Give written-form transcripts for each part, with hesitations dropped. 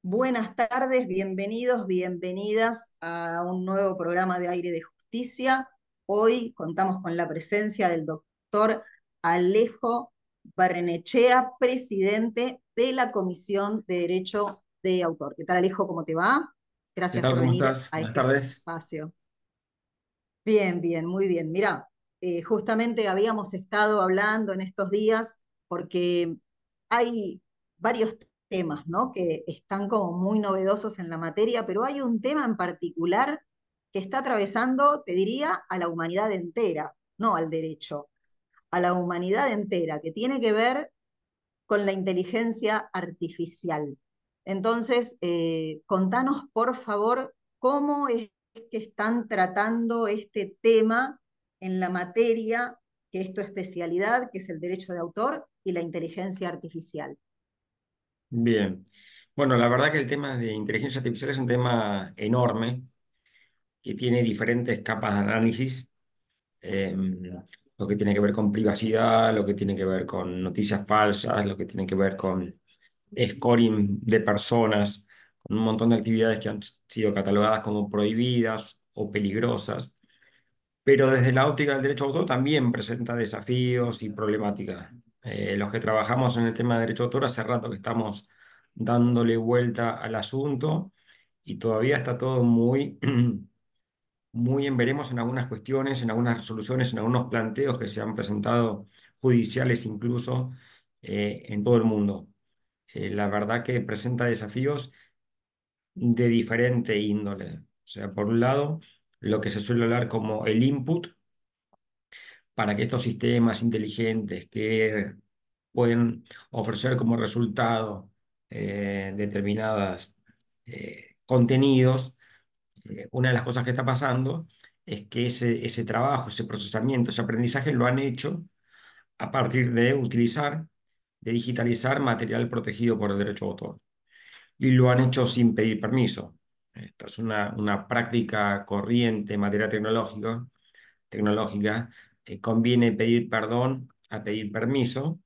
Buenas tardes, bienvenidos, bienvenidas a un nuevo programa de Aire de Justicia. Hoy contamos con la presencia del doctor Alejo Barrenechea, presidente de la Comisión de Derecho de Autor. ¿Qué tal, Alejo? ¿Cómo te va? ¿Qué Gracias tal? por ¿Cómo venir estás? a Buenas este tardes. espacio. Bien, bien, muy bien. Mirá, justamente habíamos estado hablando en estos días porque hay varios temas, ¿no? Que están como muy novedosos en la materia, pero hay un tema en particular que está atravesando, te diría, a la humanidad entera, no al derecho, a la humanidad entera, que tiene que ver con la inteligencia artificial. Entonces, contanos, por favor, cómo es que están tratando este tema en la materia, que es tu especialidad, que es el derecho de autor y la inteligencia artificial. Bien. Bueno, la verdad que el tema de inteligencia artificial es un tema enorme que tiene diferentes capas de análisis. eh, lo que tiene que ver con privacidad, lo que tiene que ver con noticias falsas, lo que tiene que ver con scoring de personas, con un montón de actividades que han sido catalogadas como prohibidas o peligrosas. Pero desde la óptica del derecho de autor también presenta desafíos y problemáticas. Los que trabajamos en el tema de derecho de autor hace rato que estamos dándole vuelta al asunto y todavía está todo muy, muy en veremos en algunas cuestiones, en algunas resoluciones, en algunos planteos que se han presentado, judiciales incluso, en todo el mundo. La verdad que presenta desafíos de diferente índole. O sea, por un lado, lo que se suele hablar como el input para que estos sistemas inteligentes que pueden ofrecer como resultado determinadas contenidos, una de las cosas que está pasando es que ese trabajo, ese procesamiento, ese aprendizaje lo han hecho a partir de utilizar, de digitalizar material protegido por el derecho de autor. Y lo han hecho sin pedir permiso. Esta es una práctica corriente en materia tecnológica, conviene pedir perdón a pedir permiso.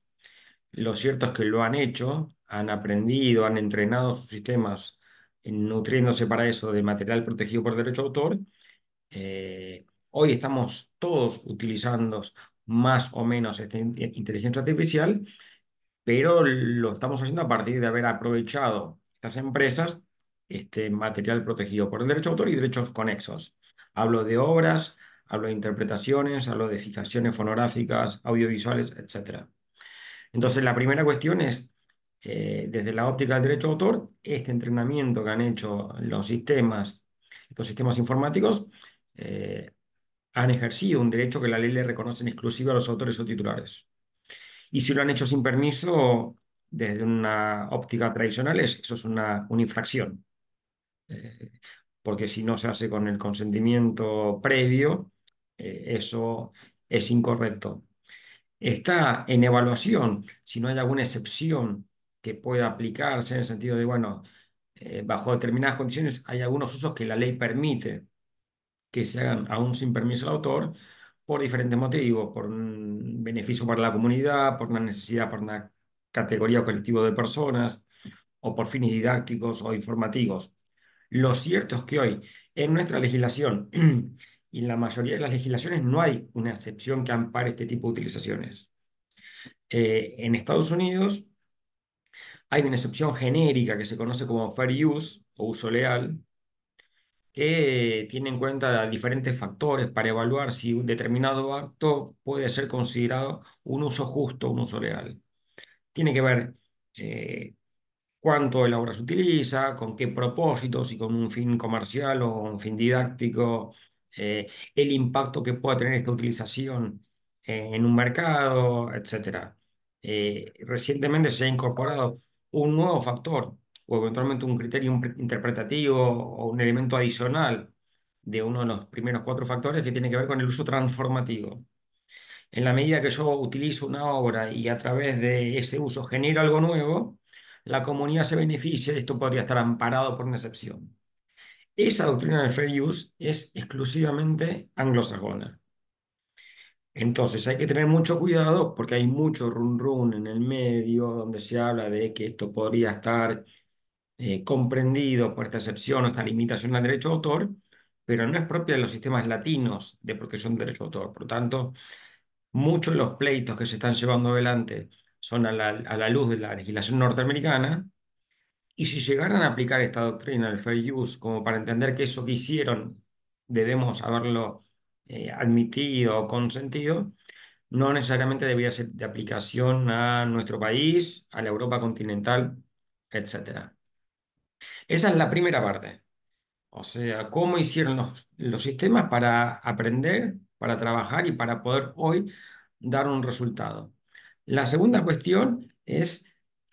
Lo cierto es que lo han hecho, han aprendido, han entrenado sus sistemas nutriéndose para eso de material protegido por derecho de autor. Hoy estamos todos utilizando más o menos esta inteligencia artificial, pero lo estamos haciendo a partir de haber aprovechado estas empresas este material protegido por el derecho de autor y derechos conexos. Hablo de obras, hablo de interpretaciones, hablo de fijaciones fonográficas, audiovisuales, etcétera. Entonces, la primera cuestión es, desde la óptica del derecho de autor, este entrenamiento que han hecho los sistemas, estos sistemas informáticos, eh, han ejercido un derecho que la ley le reconoce en exclusiva a los autores o titulares. Y si lo han hecho sin permiso, desde una óptica tradicional, eso es una infracción. Eh, Porque si no se hace con el consentimiento previo, eso es incorrecto. Está en evaluación si no hay alguna excepción que pueda aplicarse en el sentido de, bueno, bajo determinadas condiciones hay algunos usos que la ley permite que se hagan aún sin permiso del autor por diferentes motivos, por un beneficio para la comunidad, por una necesidad para una categoría o colectivo de personas, o por fines didácticos o informativos. Lo cierto es que hoy en nuestra legislación y en la mayoría de las legislaciones no hay una excepción que ampare este tipo de utilizaciones. En Estados Unidos hay una excepción genérica que se conoce como fair use o uso leal, que tiene en cuenta diferentes factores para evaluar si un determinado acto puede ser considerado un uso justo, un uso legal. Tiene que ver eh, cuánto de la obra se utiliza, con qué propósitos, si con un fin comercial o un fin didáctico, el impacto que pueda tener esta utilización en un mercado, etcétera. Recientemente se ha incorporado un nuevo factor o eventualmente un criterio interpretativo o un elemento adicional de uno de los primeros cuatro factores que tiene que ver con el uso transformativo. En la medida que yo utilizo una obra y a través de ese uso genero algo nuevo, la comunidad se beneficia y esto podría estar amparado por una excepción. Esa doctrina del fair use es exclusivamente anglosajona. Entonces hay que tener mucho cuidado porque hay mucho run run en el medio donde se habla de que esto podría estar comprendido por esta excepción o esta limitación al derecho de autor, pero no es propia de los sistemas latinos de protección de derecho de autor. Por lo tanto, muchos de los pleitos que se están llevando adelante son a la luz de la legislación norteamericana, y si llegaran a aplicar esta doctrina del fair use como para entender que eso que hicieron debemos haberlo admitido o consentido, no necesariamente debería ser de aplicación a nuestro país, a la Europa continental, etcétera. Esa es la primera parte. O sea, cómo hicieron los sistemas para aprender, para trabajar y para poder hoy dar un resultado. La segunda cuestión es,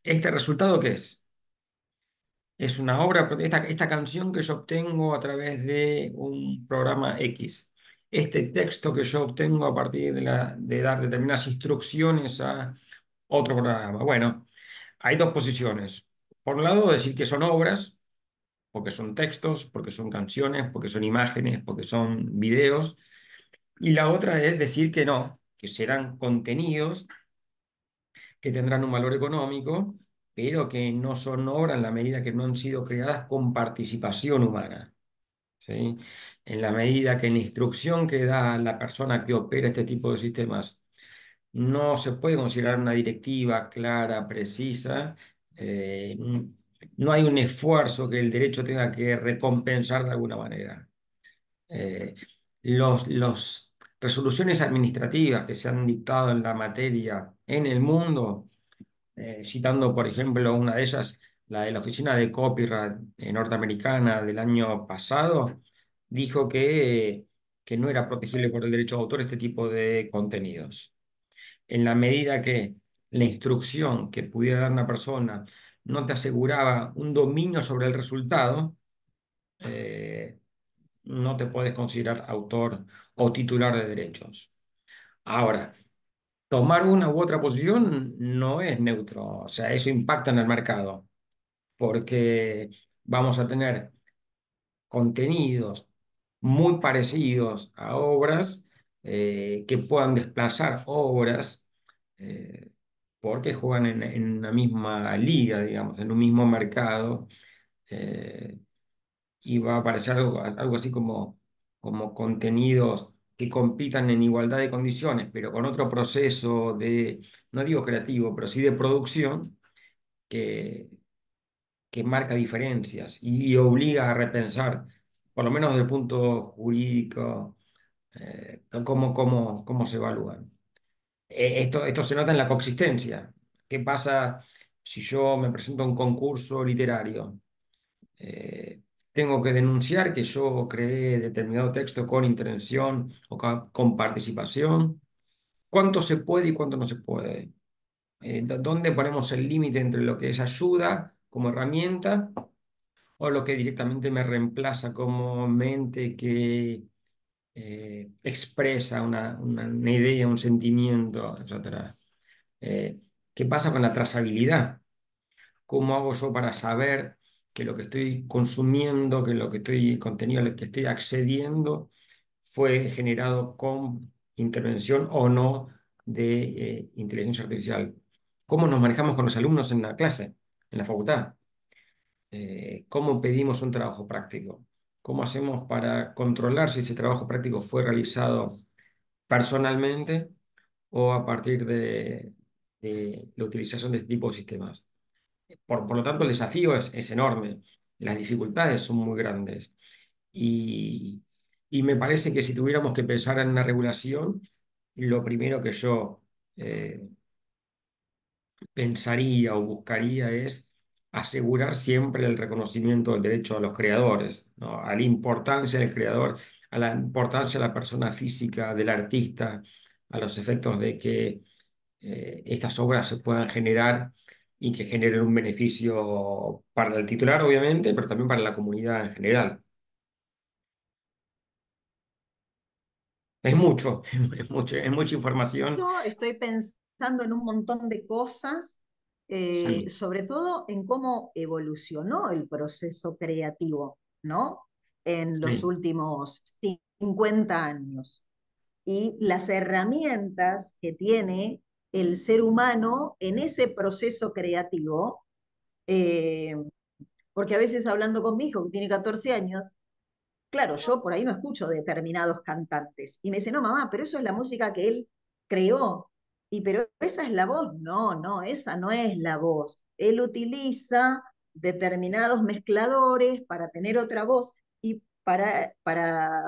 ¿este resultado qué es? Es una obra, esta canción que yo obtengo a través de un programa X. Este texto que yo obtengo a partir de dar determinadas instrucciones a otro programa. Bueno, hay dos posiciones. Por un lado, decir que son obras, porque son textos, porque son canciones, porque son imágenes, porque son videos. Y la otra es decir que no, que serán contenidos que tendrán un valor económico, pero que no son obras en la medida que no han sido creadas con participación humana. ¿Sí? En la medida que la instrucción que da la persona que opera este tipo de sistemas no se puede considerar una directiva clara, precisa, eh, no hay un esfuerzo que el derecho tenga que recompensar de alguna manera. Eh, los resoluciones administrativas que se han dictado en la materia en el mundo, citando por ejemplo una de ellas, la de la Oficina de Copyright norteamericana del año pasado, dijo que no era protegible por el derecho de autor este tipo de contenidos. En la medida que la instrucción que pudiera dar una persona no te aseguraba un dominio sobre el resultado, eh, no te puedes considerar autor o titular de derechos. Ahora, tomar una u otra posición no es neutro, o sea, eso impacta en el mercado, porque vamos a tener contenidos muy parecidos a obras que puedan desplazar obras eh, porque juegan en una misma liga, digamos, en un mismo mercado. eh, y va a aparecer algo así como contenidos que compitan en igualdad de condiciones, pero con otro proceso de, no digo creativo, pero sí de producción, que, que marca diferencias y obliga a repensar, por lo menos desde el punto jurídico, cómo se evalúan. Esto se nota en la coexistencia. ¿Qué pasa si yo me presento a un concurso literario? eh, Tengo que denunciar que yo creé determinado texto con intervención o con participación. ¿Cuánto se puede y cuánto no se puede? ¿Dónde ponemos el límite entre lo que es ayuda como herramienta o lo que directamente me reemplaza como mente que expresa una idea, un sentimiento, etcétera? Eh, ¿Qué pasa con la trazabilidad? ¿Cómo hago yo para saber que lo que estoy consumiendo, que lo que estoy, contenido al que estoy accediendo fue generado con intervención o no de inteligencia artificial? ¿Cómo nos manejamos con los alumnos en la clase, en la facultad? ¿Cómo pedimos un trabajo práctico? ¿Cómo hacemos para controlar si ese trabajo práctico fue realizado personalmente o a partir de la utilización de este tipo de sistemas? Por lo tanto, el desafío es enorme, las dificultades son muy grandes. Y, y me parece que si tuviéramos que pensar en una regulación, lo primero que yo eh, pensaría o buscaría es asegurar siempre el reconocimiento del derecho a los creadores, ¿no? A la importancia del creador, a la importancia de la persona física, del artista, a los efectos de que estas obras se puedan generar y que generen un beneficio para el titular, obviamente, pero también para la comunidad en general. Es mucho, es mucha información. Yo estoy pensando en un montón de cosas, Sí, sobre todo en cómo evolucionó el proceso creativo, ¿no? En los sí, últimos 50 años y las herramientas que tiene el ser humano en ese proceso creativo, eh, porque a veces hablando con mi hijo, que tiene 14 años, claro, yo por ahí no escucho determinados cantantes. Y me dice, no, mamá, pero eso es la música que él creó. Y pero esa es la voz. No, no, esa no es la voz. Él utiliza determinados mezcladores para tener otra voz. Y para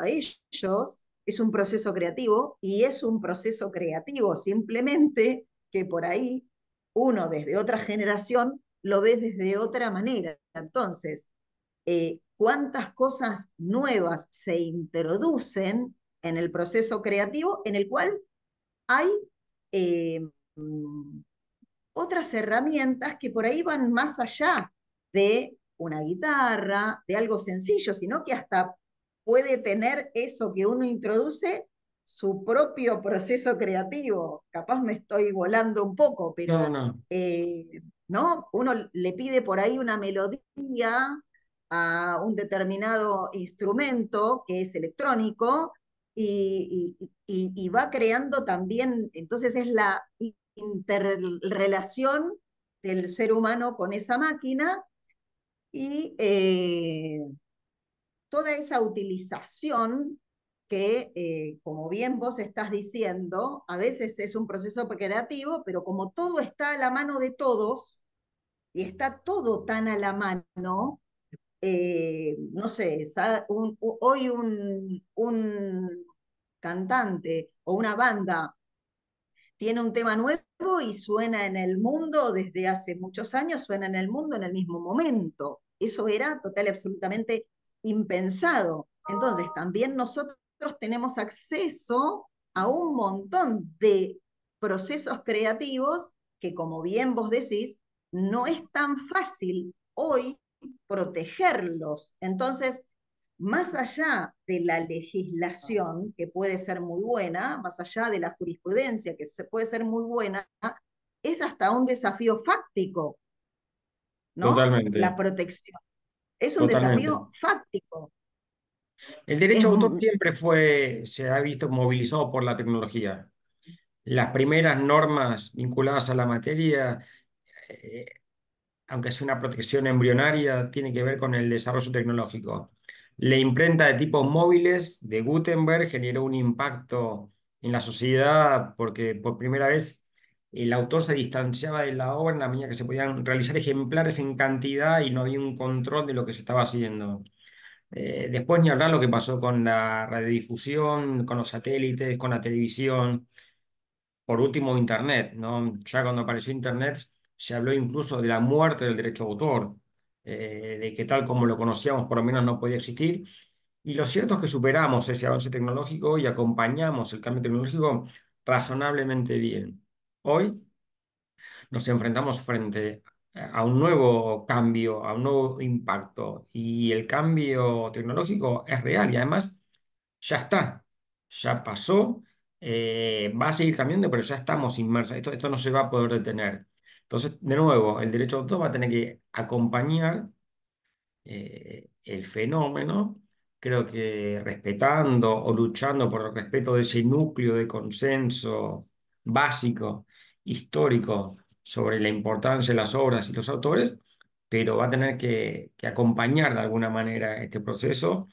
ellos es un proceso creativo y es un proceso creativo simplemente que por ahí uno desde otra generación lo ve desde otra manera. Entonces, cuántas cosas nuevas se introducen en el proceso creativo en el cual hay eh, otras herramientas que por ahí van más allá de una guitarra, de algo sencillo, sino que hasta puede tener eso que uno introduce su propio proceso creativo. Capaz me estoy volando un poco, No, no, pero no. eh, ¿no? Uno le pide por ahí una melodía a un determinado instrumento que es electrónico y va creando también, entonces es la interrelación del ser humano con esa máquina y toda esa utilización que, como bien vos estás diciendo, a veces es un proceso creativo, pero como todo está a la mano de todos y está todo tan a la mano, no sé, hoy un cantante o una banda tiene un tema nuevo y suena en el mundo desde hace muchos años, suena en el mundo en el mismo momento. Eso era total y absolutamente impensado. Entonces, también nosotros tenemos acceso a un montón de procesos creativos que, como bien vos decís, no es tan fácil hoy protegerlos. Entonces, más allá de la legislación, que puede ser muy buena, más allá de la jurisprudencia, que puede ser muy buena, es hasta un desafío fáctico, ¿no? La Totalmente, protección. Es un totalmente. desafío fáctico. El Es, derecho de autor siempre se ha visto movilizado por la tecnología. Las primeras normas vinculadas a la materia, eh, aunque sea una protección embrionaria, tiene que ver con el desarrollo tecnológico. La imprenta de tipos móviles de Gutenberg generó un impacto en la sociedad porque por primera vez el autor se distanciaba de la obra en la medida que se podían realizar ejemplares en cantidad y no había un control de lo que se estaba haciendo. Después ni hablar lo que pasó con la radiodifusión, con los satélites, con la televisión. Por último, Internet, ¿no? Ya cuando apareció Internet se habló incluso de la muerte del derecho de autor, de que tal como lo conocíamos por lo menos no podía existir. Y lo cierto es que superamos ese avance tecnológico y acompañamos el cambio tecnológico razonablemente bien. Hoy nos enfrentamos frente a un nuevo cambio, a un nuevo impacto. Y el cambio tecnológico es real y además ya está, ya pasó, va a seguir cambiando, pero ya estamos inmersos. Esto no se va a poder detener. Entonces, de nuevo, el derecho de autor va a tener que acompañar el fenómeno, creo que respetando o luchando por el respeto de ese núcleo de consenso básico, histórico, sobre la importancia de las obras y los autores, pero va a tener que acompañar de alguna manera este proceso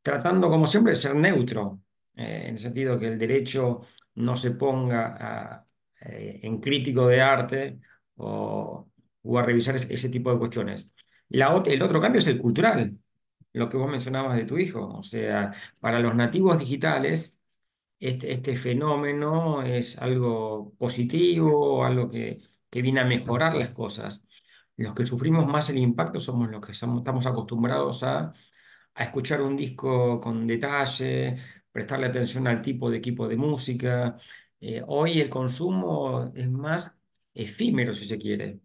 tratando como siempre de ser neutro, en el sentido que el derecho no se ponga en crítico de arte o a revisar ese tipo de cuestiones. El otro cambio es el cultural, lo que vos mencionabas de tu hijo. O sea, para los nativos digitales, este fenómeno es algo positivo, algo que viene a mejorar las cosas. Los que sufrimos más el impacto somos los que estamos acostumbrados a escuchar un disco con detalle, prestarle atención al tipo de equipo de música. Hoy el consumo es más efímero, si se quiere.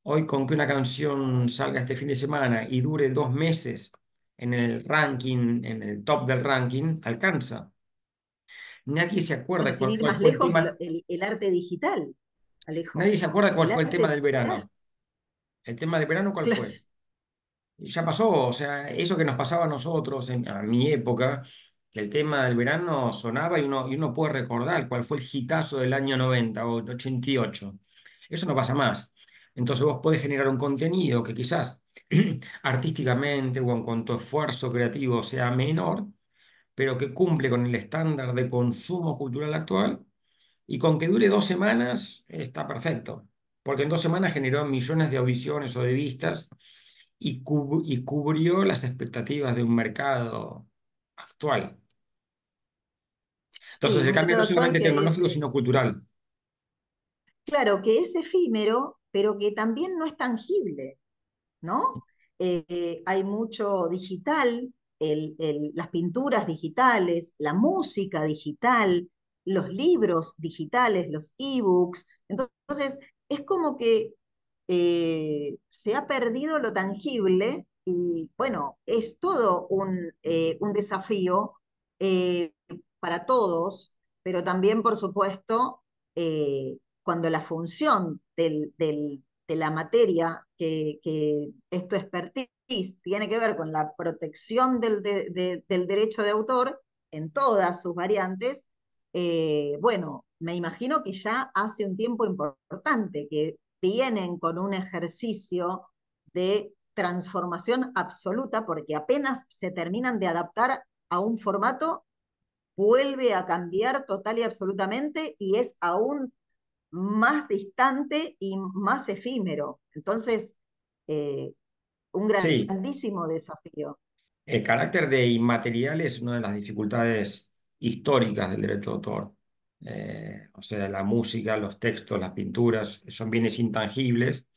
Hoy con que una canción salga este fin de semana y dure 2 meses en el ranking, en el top del ranking, alcanza. Nadie se Bueno, acuerda sin ir cuál más fue el lejos, tema, el arte digital, Alejo. nadie se acuerda cuál El fue el tema arte del digital, verano. El tema del verano, ¿cuál claro. fue? Y ya pasó, o sea, eso que nos pasaba a nosotros a mi época, que el tema del verano sonaba y uno puede recordar cuál fue el hitazo del año 90 o 88. Eso no pasa más. Entonces vos podés generar un contenido que quizás artísticamente o en cuanto a esfuerzo creativo sea menor, pero que cumple con el estándar de consumo cultural actual y con que dure 2 semanas está perfecto, porque en 2 semanas generó millones de audiciones o de vistas y cubrió las expectativas de un mercado actual. Sí, Entonces el un cambio no mercado es actual solamente que es, tecnológico, sino cultural. claro, que es efímero, pero que también no es tangible, ¿no? Hay mucho digital, las pinturas digitales, la música digital, los libros digitales, los ebooks. Entonces, es como que se ha perdido lo tangible y bueno, es todo un desafío eh, para todos, pero también, por supuesto, cuando la función de la materia que es tu expertise tiene que ver con la protección del derecho de autor en todas sus variantes, bueno, me imagino que ya hace un tiempo importante que vienen con un ejercicio de transformación absoluta porque apenas se terminan de adaptar a un formato, vuelve a cambiar total y absolutamente y es aún más distante y más efímero. Entonces, eh, un Sí, grandísimo desafío. el carácter de inmaterial es una de las dificultades históricas del derecho de autor. O sea, la música, los textos, las pinturas son bienes intangibles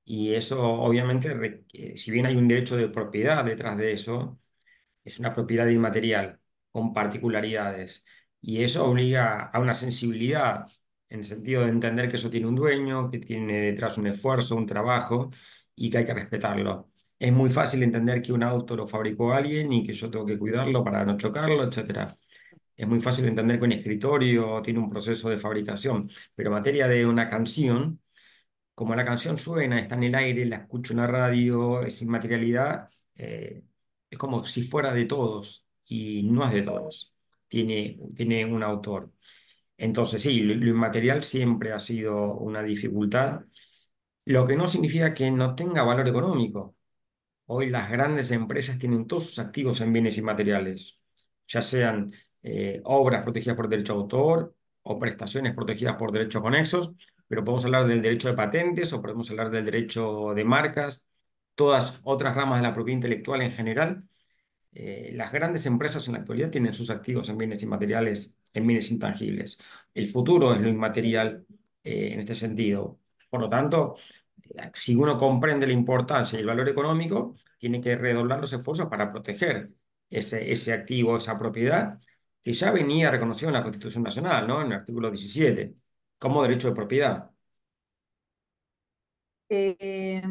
y eso obviamente, si bien hay un derecho de propiedad detrás de eso, es una propiedad inmaterial con particularidades y eso obliga a una sensibilidad en el sentido de entender que eso tiene un dueño, que tiene detrás un esfuerzo, un trabajo y que hay que respetarlo. Es muy fácil entender que un auto lo fabricó alguien y que yo tengo que cuidarlo para no chocarlo, etcétera. Es muy fácil entender que un escritorio tiene un proceso de fabricación, pero en materia de una canción, como la canción suena, está en el aire, la escucho en la radio, es inmaterialidad, es como si fuera de todos y no es de todos. Tiene un autor. Entonces, sí, lo inmaterial siempre ha sido una dificultad, lo que no significa que no tenga valor económico. Hoy las grandes empresas tienen todos sus activos en bienes inmateriales, ya sean obras protegidas por derecho de autor o prestaciones protegidas por derechos conexos, pero podemos hablar del derecho de patentes o podemos hablar del derecho de marcas, todas otras ramas de la propiedad intelectual en general. Las grandes empresas en la actualidad tienen sus activos en bienes inmateriales, en bienes intangibles. El futuro es lo inmaterial en este sentido. Por lo tanto, si uno comprende la importancia y el valor económico, tiene que redoblar los esfuerzos para proteger ese activo, esa propiedad, que ya venía reconocido en la Constitución Nacional, ¿no? En el artículo 17, como derecho de propiedad. Eh,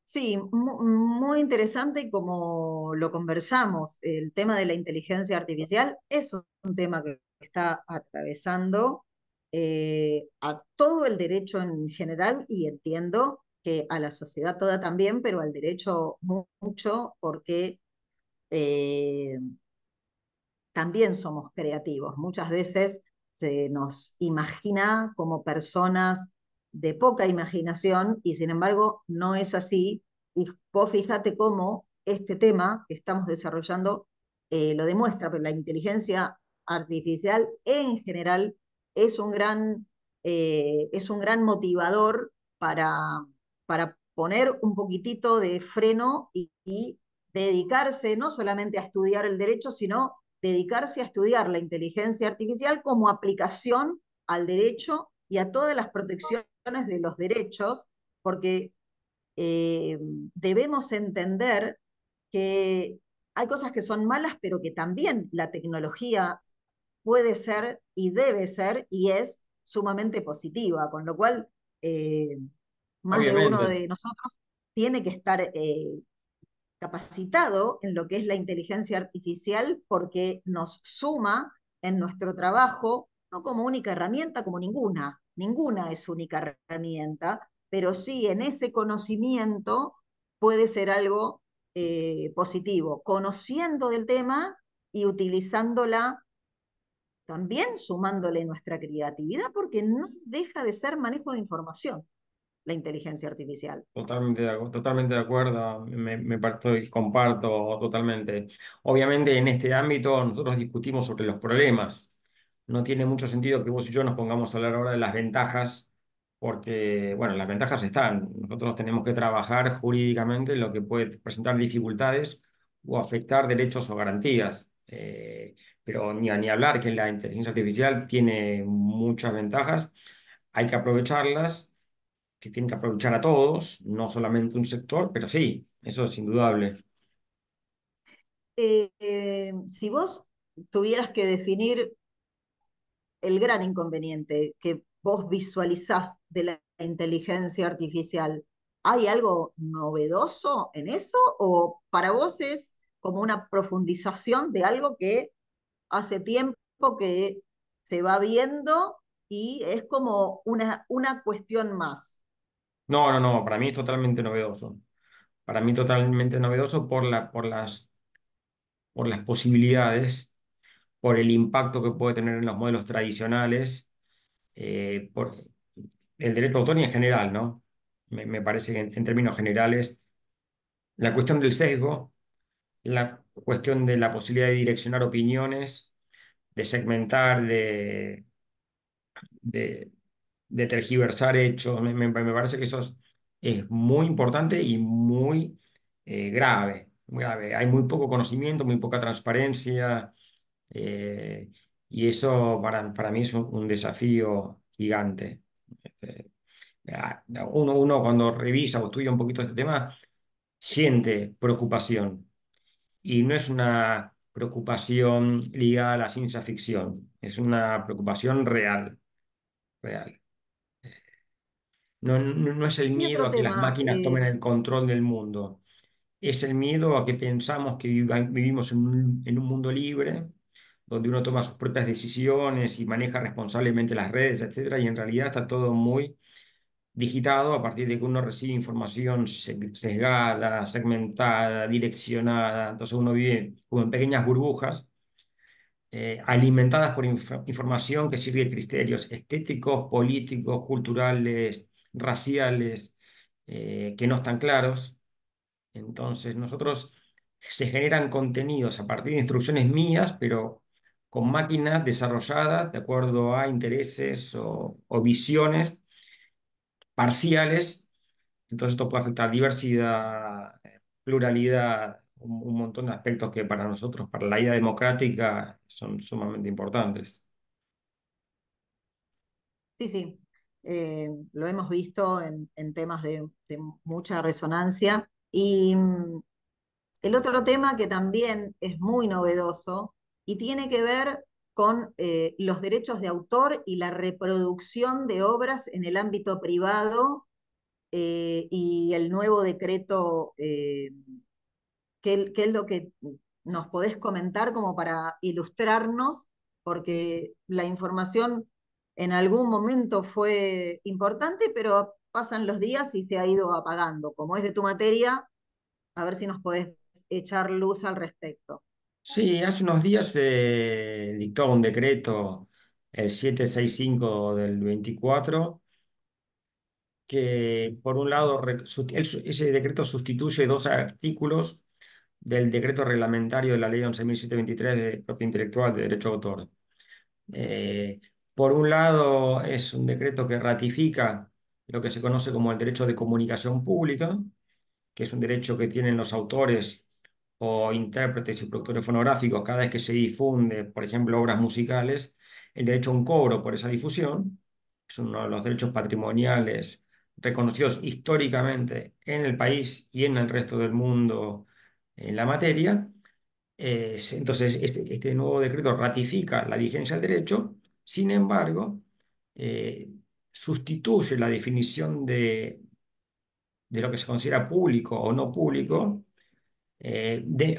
sí, muy interesante y como lo conversamos, el tema de la inteligencia artificial es un tema que está atravesando a todo el derecho en general y entiendo que a la sociedad toda también, pero al derecho mucho porque eh, también somos creativos. Muchas veces se nos imagina como personas de poca imaginación y sin embargo no es así. Y vos fíjate cómo este tema que estamos desarrollando lo demuestra, pero la inteligencia artificial en general es es un gran motivador para poner un poquitito de freno y dedicarse no solamente a estudiar el derecho, sino dedicarse a estudiar la inteligencia artificial como aplicación al derecho y a todas las protecciones de los derechos, porque debemos entender que hay cosas que son malas, pero que también la tecnología puede ser y debe ser y es sumamente positiva, con lo cual más de uno Obviamente, de nosotros tiene que estar capacitado en lo que es la inteligencia artificial porque nos suma en nuestro trabajo, no como única herramienta, como ninguna es única herramienta, pero sí en ese conocimiento puede ser algo positivo, conociendo del tema y utilizándola también sumándole nuestra creatividad porque no deja de ser manejo de información. la inteligencia artificial. Totalmente de acuerdo, comparto totalmente. Obviamente en este ámbito nosotros discutimos sobre los problemas. No tiene mucho sentido que vos y yo nos pongamos a hablar ahora de las ventajas, porque, bueno, las ventajas están. Nosotros tenemos que trabajar jurídicamente en lo que puede presentar dificultades o afectar derechos o garantías. Pero ni hablar que la inteligencia artificial tiene muchas ventajas, hay que aprovecharlas, que tienen que aprovechar a todos, no solamente un sector, pero sí, eso es indudable. Si vos tuvieras que definir el gran inconveniente que vos visualizás de la inteligencia artificial, ¿hay algo novedoso en eso o para vos es como una profundización de algo que hace tiempo que se va viendo y es como una cuestión más? No, no, no, para mí es totalmente novedoso. Para mí totalmente novedoso por las posibilidades, por el impacto que puede tener en los modelos tradicionales, por el derecho de autor y en general, ¿no? Me parece que en términos generales, la cuestión del sesgo, la cuestión de la posibilidad de direccionar opiniones, de segmentar, de, de tergiversar hechos. Me parece que eso es muy importante y muy grave, muy grave. Hay muy poco conocimiento, muy poca transparencia, eh, y eso para mí es un desafío gigante. Este, uno cuando revisa o estudia un poquito este tema siente preocupación y no es una preocupación ligada a la ciencia ficción, es una preocupación real, real. No es el Y miedo otro a que las tema, máquinas tomen el control del mundo, es el miedo a que pensamos que vivimos en un mundo libre, donde uno toma sus propias decisiones y maneja responsablemente las redes, etcétera, y en realidad está todo muy digitado a partir de que uno recibe información sesgada, segmentada, direccionada. Entonces uno vive como en pequeñas burbujas, alimentadas por información que sirve de criterios estéticos, políticos, culturales, raciales, que no están claros. Entonces nosotros se generan contenidos a partir de instrucciones mías, pero con máquinas desarrolladas de acuerdo a intereses o visiones parciales. Entonces esto puede afectar diversidad, pluralidad, un montón de aspectos que para nosotros, para la vida democrática, son sumamente importantes. sí, sí, lo hemos visto en temas de mucha resonancia. Y el otro tema que también es muy novedoso y tiene que ver con los derechos de autor y la reproducción de obras en el ámbito privado, y el nuevo decreto, qué es lo que nos podés comentar como para ilustrarnos, porque la información en algún momento fue importante, pero pasan los días y se ha ido apagando. Como es de tu materia, a ver si nos podés echar luz al respecto. Sí, hace unos días se dictó un decreto, el 765 del 24, que por un lado ese decreto sustituye dos artículos del decreto reglamentario de la ley 11.723 de propiedad intelectual de derecho de autor. Eh, por un lado, es un decreto que ratifica lo que se conoce como el derecho de comunicación pública, que es un derecho que tienen los autores o intérpretes y productores fonográficos cada vez que se difunde, por ejemplo, obras musicales, el derecho a un cobro por esa difusión. Es uno de los derechos patrimoniales reconocidos históricamente en el país y en el resto del mundo en la materia. Entonces, este nuevo decreto ratifica la vigencia del derecho. Sin embargo, eh, sustituye la definición de lo que se considera público o no público,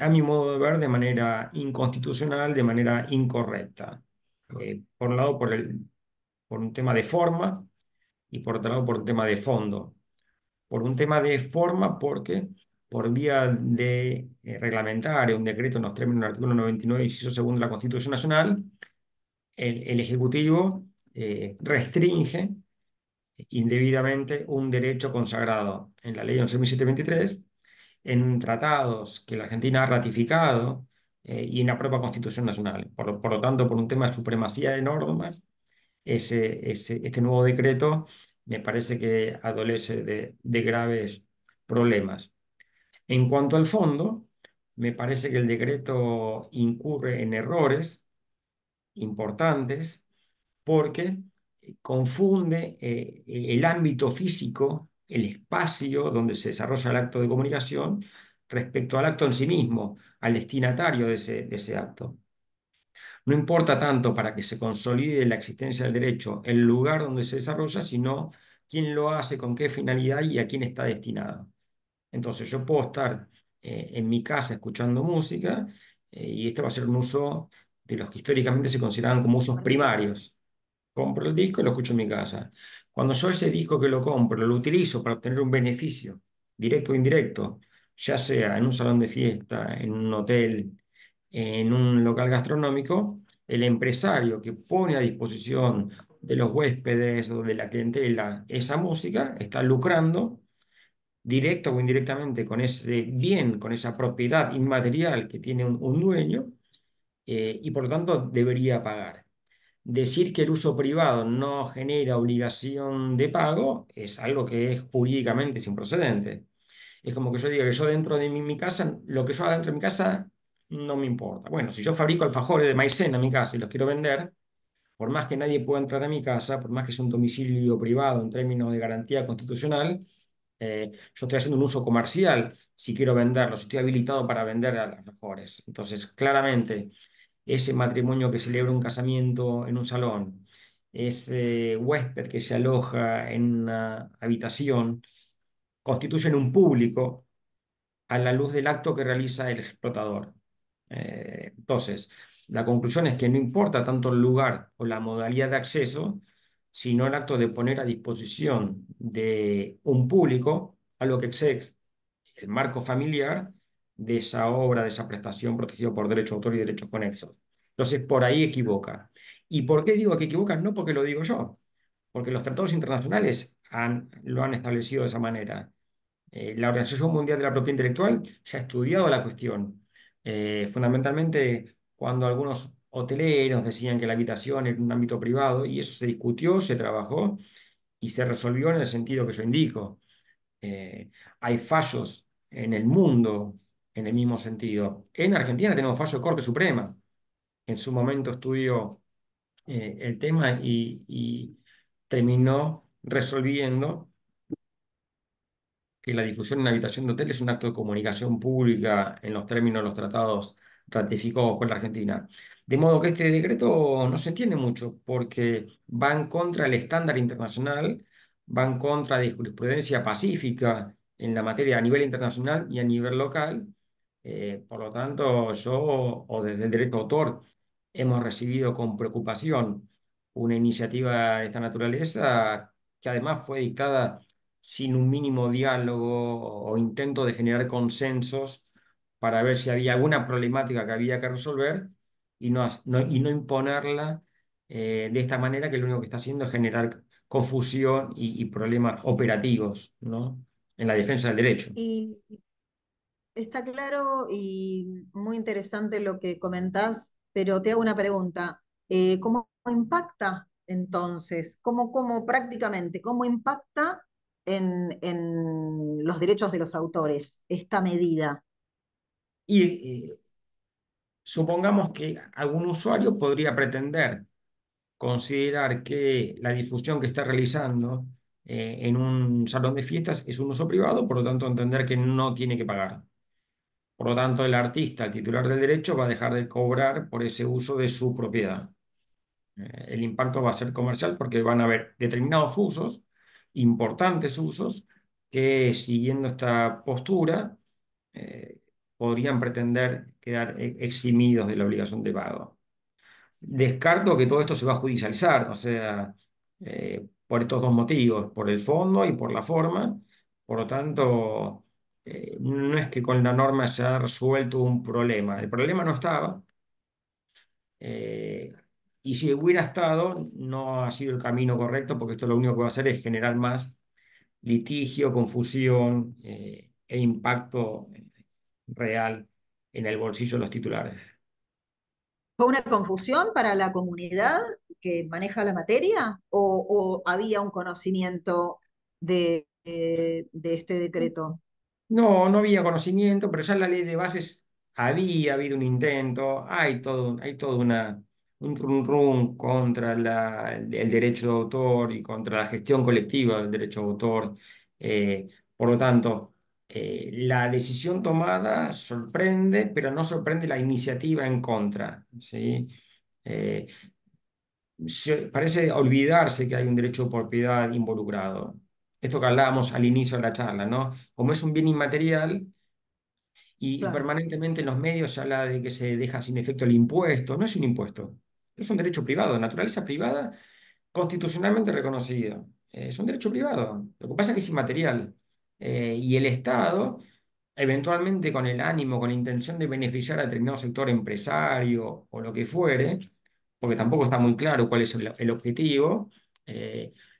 a mi modo de ver, de manera inconstitucional, de manera incorrecta. Por un lado, por un tema de forma y por otro lado, por un tema de fondo. Por un tema de forma, porque por vía de reglamentario, un decreto nos términos del artículo 99, inciso segundo de la Constitución Nacional, el Ejecutivo restringe indebidamente un derecho consagrado en la ley 11.723, en tratados que la Argentina ha ratificado y en la propia Constitución Nacional. Por lo tanto, por un tema de supremacía de normas, este nuevo decreto me parece que adolece de graves problemas. En cuanto al fondo, me parece que el decreto incurre en errores importantes porque confunde el ámbito físico, el espacio donde se desarrolla el acto de comunicación, respecto al acto en sí mismo, al destinatario de ese acto. No importa tanto para que se consolide la existencia del derecho el lugar donde se desarrolla, sino quién lo hace, con qué finalidad y a quién está destinado. Entonces yo puedo estar en mi casa escuchando música y este va a ser un uso de los que históricamente se consideraban como usos primarios. Compro el disco y lo escucho en mi casa. Cuando yo ese disco que lo compro lo utilizo para obtener un beneficio, directo o indirecto, ya sea en un salón de fiesta, en un hotel, en un local gastronómico, el empresario que pone a disposición de los huéspedes o de la clientela esa música está lucrando directa o indirectamente con ese bien, con esa propiedad inmaterial que tiene un dueño, y por lo tanto debería pagar. Decir que el uso privado no genera obligación de pago es algo que es jurídicamente sin procedente. Es como que yo diga que yo dentro de mi casa, lo que yo haga dentro de mi casa no me importa. Bueno, si yo fabrico alfajores de maicena en mi casa y los quiero vender, por más que nadie pueda entrar a mi casa, por más que sea un domicilio privado en términos de garantía constitucional, yo estoy haciendo un uso comercial si quiero venderlos, estoy habilitado para vender alfajores. Entonces, claramente, ese matrimonio que celebra un casamiento en un salón, ese huésped que se aloja en una habitación, constituyen un público a la luz del acto que realiza el explotador. Entonces, la conclusión es que no importa tanto el lugar o la modalidad de acceso, sino el acto de poner a disposición de un público a lo que excede el marco familiar de esa obra, de esa prestación protegida por derecho de autor y derechos conexos. Entonces, por ahí equivoca. ¿Y por qué digo que equivoca? No porque lo digo yo, porque los tratados internacionales lo han establecido de esa manera. La Organización Mundial de la Propiedad Intelectual ya ha estudiado la cuestión. Fundamentalmente, cuando algunos hoteleros decían que la habitación era un ámbito privado, y eso se discutió, se trabajó y se resolvió en el sentido que yo indico. Eh, Hay fallos en el mundo en el mismo sentido. En Argentina tenemos fallo de Corte Suprema. En su momento estudió el tema y terminó resolviendo que la difusión en una habitación de hotel es un acto de comunicación pública en los términos de los tratados ratificados con la Argentina. De modo que este decreto no se entiende mucho porque va en contra del estándar internacional, va en contra de jurisprudencia pacífica en la materia a nivel internacional y a nivel local. Por lo tanto, yo o desde el derecho de autor hemos recibido con preocupación una iniciativa de esta naturaleza que además fue dictada sin un mínimo diálogo o intento de generar consensos para ver si había alguna problemática que había que resolver y no imponerla de esta manera que lo único que está haciendo es generar confusión y problemas operativos, ¿no? En la defensa del derecho. Y está claro y muy interesante lo que comentás, pero te hago una pregunta. ¿Cómo impacta entonces? ¿Cómo prácticamente, cómo impacta en los derechos de los autores esta medida? Y supongamos que algún usuario podría pretender considerar que la difusión que está realizando en un salón de fiestas es un uso privado, por lo tanto entender que no tiene que pagar. Por lo tanto, el artista, el titular del derecho, va a dejar de cobrar por ese uso de su propiedad. El impacto va a ser comercial porque van a haber determinados usos, importantes usos, que siguiendo esta postura eh, podrían pretender quedar eximidos de la obligación de pago. Descarto que todo esto se va a judicializar, o sea, por estos dos motivos, por el fondo y por la forma. Por lo tanto, no es que con la norma se ha resuelto un problema. El problema no estaba. Y si hubiera estado, no ha sido el camino correcto, porque esto lo único que va a hacer es generar más litigio, confusión e impacto real en el bolsillo de los titulares. ¿Fue una confusión para la comunidad que maneja la materia o había un conocimiento de este decreto? No, no había conocimiento, pero ya en la ley de bases había habido un intento, hay todo un rum rum contra el derecho de autor y contra la gestión colectiva del derecho de autor. Por lo tanto, la decisión tomada sorprende, pero no sorprende la iniciativa en contra, ¿sí? Eh, Parece olvidarse que hay un derecho de propiedad involucrado. Esto que hablábamos al inicio de la charla, ¿no? Como es un bien inmaterial, y Claro, permanentemente en los medios se habla de que se deja sin efecto el impuesto. No es un impuesto, es un derecho privado, de naturaleza privada, constitucionalmente reconocido. Es un derecho privado. Lo que pasa es que es inmaterial. Y el Estado, eventualmente con el ánimo, con la intención de beneficiar a determinado sector empresario o lo que fuere, porque tampoco está muy claro cuál es el objetivo,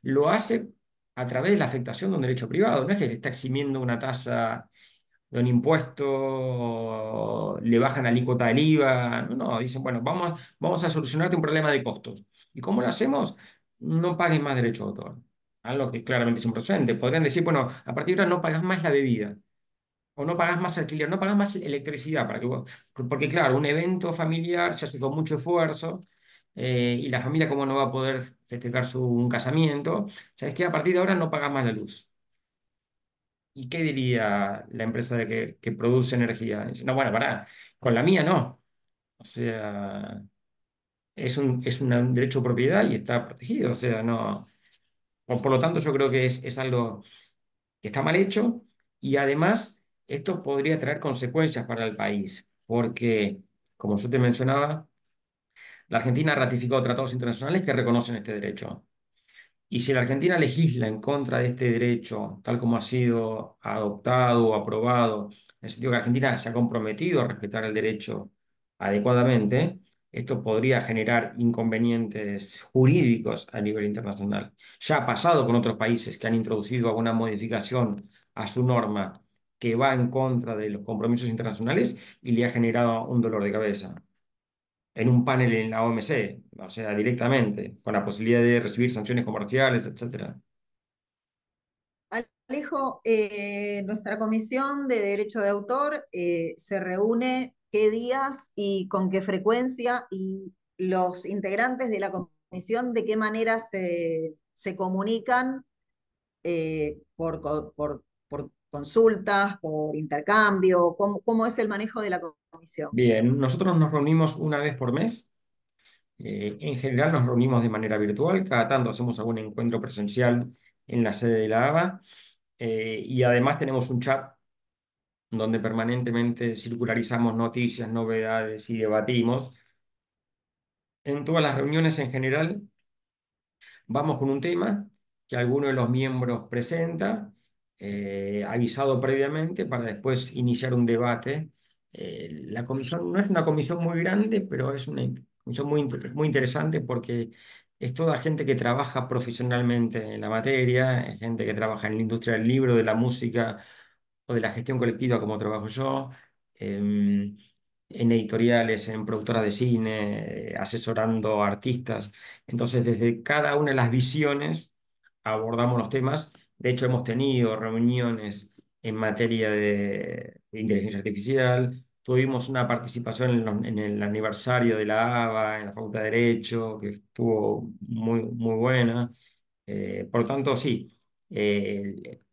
lo hace a través de la afectación de un derecho privado. No es que le está eximiendo una tasa de un impuesto, le bajan la alícuota del IVA. No, no, dicen, bueno, vamos a solucionarte un problema de costos. ¿Y cómo lo hacemos? No pagues más derecho de autor. Algo que claramente es un procedente. Podrían decir, bueno, a partir de ahora no pagas más la bebida. O no pagas más alquiler, no pagas más electricidad. Porque claro, un evento familiar se hace con mucho esfuerzo. Y la familia, como no va a poder festejar un casamiento, ¿sabes qué? A partir de ahora no pagas más la luz. ¿Y qué diría la empresa que produce energía? Dice, no, bueno, pará, con la mía no. O sea, es un derecho de propiedad y está protegido. O sea, no. Por lo tanto, yo creo que es algo que está mal hecho y además esto podría traer consecuencias para el país, porque, como yo te mencionaba, la Argentina ha ratificado tratados internacionales que reconocen este derecho. Y si la Argentina legisla en contra de este derecho, tal como ha sido adoptado o aprobado, en el sentido que Argentina se ha comprometido a respetar el derecho adecuadamente, esto podría generar inconvenientes jurídicos a nivel internacional. Ya ha pasado con otros países que han introducido alguna modificación a su norma que va en contra de los compromisos internacionales y le ha generado un dolor de cabeza en un panel en la OMC, o sea, directamente, con la posibilidad de recibir sanciones comerciales, etcétera. Alejo, nuestra comisión de derecho de autor se reúne qué días y con qué frecuencia y los integrantes de la comisión de qué manera se comunican por consultas, por intercambio, cómo es el manejo de la comisión. Bien, nosotros nos reunimos una vez por mes. En general nos reunimos de manera virtual, cada tanto hacemos algún encuentro presencial en la sede de la ABA, y además tenemos un chat donde permanentemente circularizamos noticias, novedades y debatimos. En todas las reuniones en general vamos con un tema que alguno de los miembros presenta, avisado previamente, para después iniciar un debate. La comisión no es una comisión muy grande, pero es una comisión muy interesante porque es toda gente que trabaja profesionalmente en la materia, es gente que trabaja en la industria del libro, de la música o de la gestión colectiva como trabajo yo, en editoriales, en productoras de cine, asesorando artistas. Entonces, desde cada una de las visiones abordamos los temas. De hecho, hemos tenido reuniones en materia de inteligencia artificial. Tuvimos una participación en el aniversario de la ABA, en la Facultad de Derecho, que estuvo muy, muy buena. Por lo tanto, sí,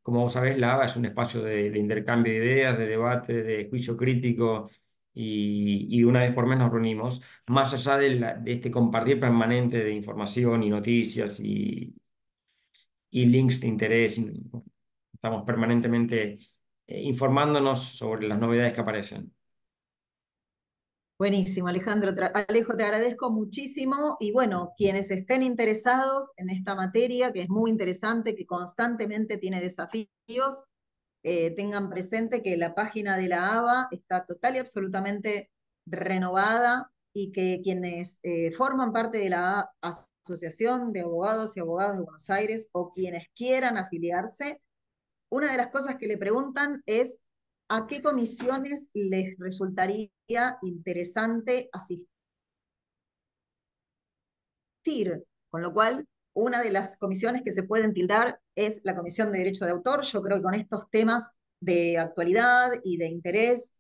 como vos sabés, la ABA es un espacio de intercambio de ideas, de debate, de juicio crítico, y una vez por mes nos reunimos, más allá de este compartir permanente de información y noticias y links de interés. Estamos permanentemente informándonos sobre las novedades que aparecen. Buenísimo, Alejandro. Alejo, te agradezco muchísimo y bueno, quienes estén interesados en esta materia, que es muy interesante, que constantemente tiene desafíos, tengan presente que la página de la ABA está total y absolutamente renovada, y que quienes forman parte de la Asociación de Abogados y Abogadas de Buenos Aires o quienes quieran afiliarse, una de las cosas que le preguntan es a qué comisiones les resultaría interesante asistir, con lo cual una de las comisiones que se pueden tildar es la Comisión de Derecho de Autor. Yo creo que con estos temas de actualidad y de interés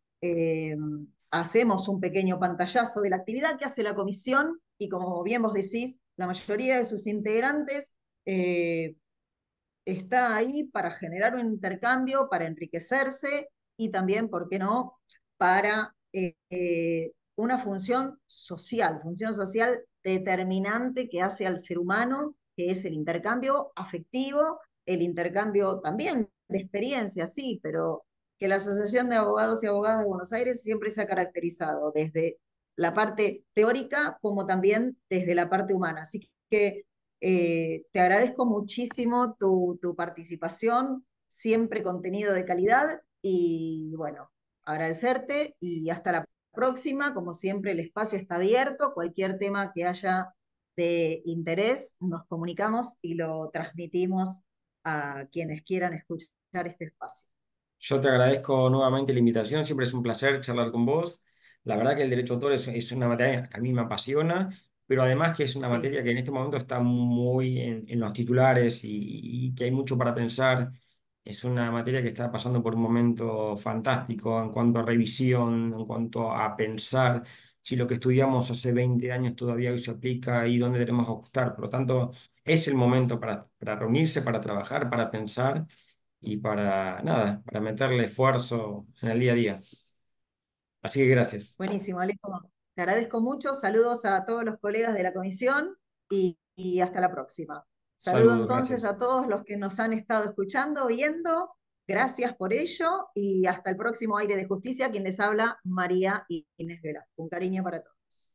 hacemos un pequeño pantallazo de la actividad que hace la comisión y como bien vos decís, la mayoría de sus integrantes eh, está ahí para generar un intercambio, para enriquecerse y también, ¿por qué no?, para una función social determinante que hace al ser humano, que es el intercambio afectivo, el intercambio también de experiencia, sí, pero que la Asociación de Abogados y Abogadas de Buenos Aires siempre se ha caracterizado desde la parte teórica como también desde la parte humana. Así que te agradezco muchísimo tu participación, siempre contenido de calidad y bueno, agradecerte y hasta la próxima. Como siempre, el espacio está abierto. Cualquier tema que haya de interés, nos comunicamos y lo transmitimos a quienes quieran escuchar este espacio. Yo te agradezco nuevamente la invitación, siempre es un placer charlar con vos. La verdad que el derecho de autor es una materia que a mí me apasiona, pero además que es una Sí, materia que en este momento está muy en los titulares y que hay mucho para pensar. Es una materia que está pasando por un momento fantástico en cuanto a revisión, en cuanto a pensar si lo que estudiamos hace 20 años todavía hoy se aplica y dónde tenemos que ajustar. Por lo tanto, es el momento para reunirse, para trabajar, para pensar y para nada, para meterle esfuerzo en el día a día. Así que gracias. buenísimo, Alejo. Te agradezco mucho. Saludos a todos los colegas de la comisión y hasta la próxima. Saludo Saludos, entonces gracias. a todos los que nos han estado escuchando, viendo. Gracias por ello y hasta el próximo Aire de Justicia, quien les habla, María Inés Vera. Un cariño para todos.